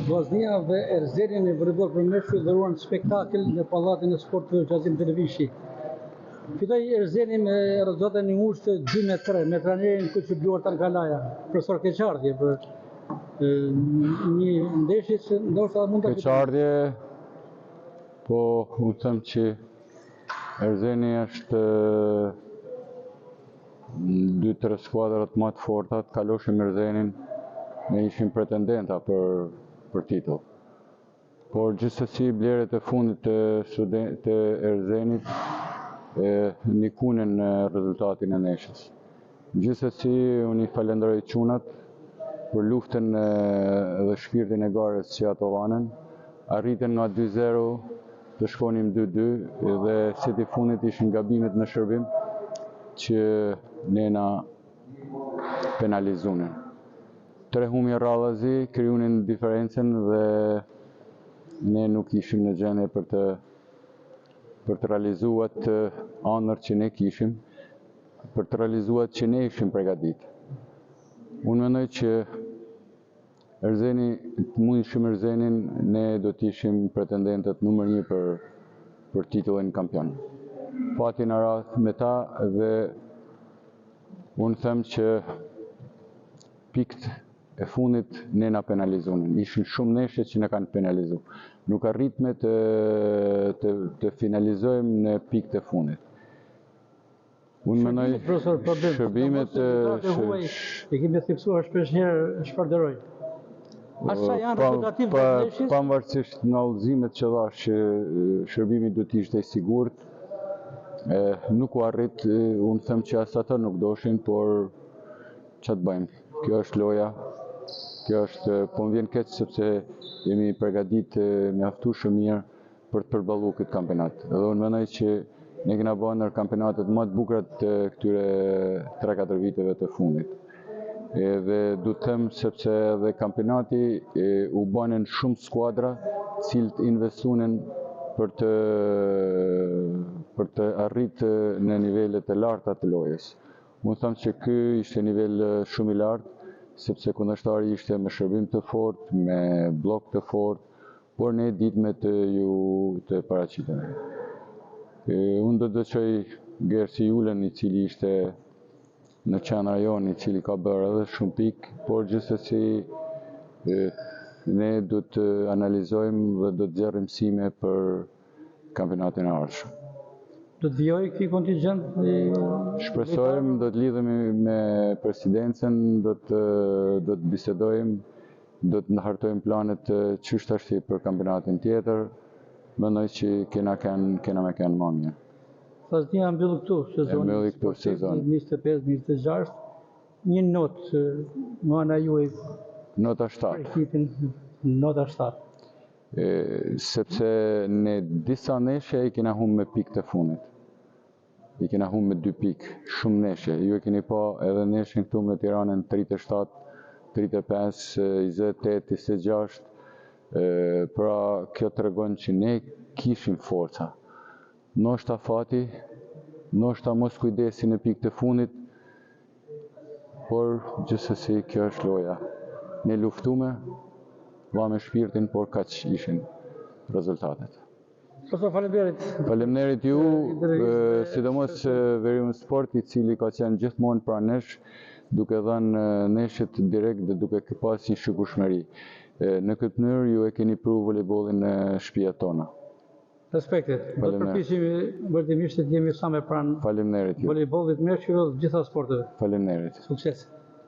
Vllaznia dhe Erzenin në volleyball për meshkuj dhuruan spektakël në Pallatin e Sporteve Gjazim Televishi. Fitoi Erzeni me rezultatin e ngushtë 2-3 me trajnerin Kuçi Tankalaja. Profesor keqardhje për një ndeshje që ndoshta mund ta keqardhje, po u them që Erzeni është 2-3 skuadrat më të forta të kaloshim Erzenin, ne ishim pretendenta për titull. Por gjithsesi blerjet e fundit të Erzenit ndikunin në rezultatin e ndeshjes. Gjithsesi unë i falenderoj çunat për luftën dhe shpirtin e garës që ato dhanën. Arritën nga 2-0 të shkonim 2-2 dhe seti fundit ishin gabimet në shërbim që ne na penalizunin. 3 humje rradhazi krijunin diferencën dhe ne nuk ishim në gjendje për të realizuar të ëndër që ne kishim, për të realizuar që ne ishim përgatitur. Unë mendoj që Erzenin, ne do të ishim pretendentët numër 1 për titullin kampion. Fati na radh me ta dhe unë them që pikët e fundit ne na penalizonin. Ishin shumë ndeshje që na kanë penalizuar. Nuk arritme të finalizojmë në pikët e fundit. Unë mendoj shërbimet e kemi theksuar shpesh herë shpërnderoj. Asa janë reprezentativ të ndeshjes? Pavarësisht nga udhëzimet që dhash që shërbimi do të ishte i sigurt, nuk u arrit, unë them që as ata nuk doshin, por ç'të bëjmë? Kjo është loja. Kjo është, po më vjen keq sepse jemi përgatitur mjaftueshëm mirë për të përballuar këtë kampionat. Dhe unë mendoj që ne kena bërë ndër kampionatet më të bukura të këtyre 3-4 viteve të fundit. Dhe du të them sepse edhe kampionati u banin shumë skuadra cilët investunin për të arritur në nivelet e larta të lojës. Unë them që ky ishte nivel shumë i lartë, sepse kundërshtari ishte me shërbim të fortë, me blok të fortë, por ne ditme të paraqitemi. Unë do të çoj Gersi Julen, i cili ishte në qendra jonë, i cili ka bërë edhe shumë pikë, por gjithsesi ne do të analizojmë dhe do të nxjerrim mësime për kampionatin e ardhshëm. Do të vijojë ky kontingjent? Shpresojmë, do të lidhemi me presidencën, do të bisedojmë, do të hartojmë planet ç'është tash për kampionatin tjetër. Mendoj që kena me kënë më mirë. Vllaznia mbyll këtu sezonin 25-26. Një notë nga ana juaj. Nota 7. Nota 7. Sepse ne disa ndeshje i kena humbur me pikë të fundit. I kena humbur me 2 pikë, shumë ndeshje. Ju e keni pa edhe ndeshjen këtu me Tiranën 37, 35, 28, 26. Pra kjo tregon që ne kishim forca. Ndoshta fati, ndoshta mos kujdesi në pikë të fundit, por gjithsesi kjo është loja. Ne luftume, me shpirtin, por kaq ishin rezultatet. Faleminderit. Faleminderit ju, sidomos Veriun Sport, i cili ka qenë gjithmonë pranë nesh, duke dhënë neshjet direkt dhe duke pas një shikueshmëri. Në këtë mënyrë ju e keni pru volejbollin në shtëpiat tona. Respektet. Do të përpiqemi vazhdimisht të jemi sa më pranë volejbollit meshkujve dhe gjitha sporteve. Faleminderit. Sukses.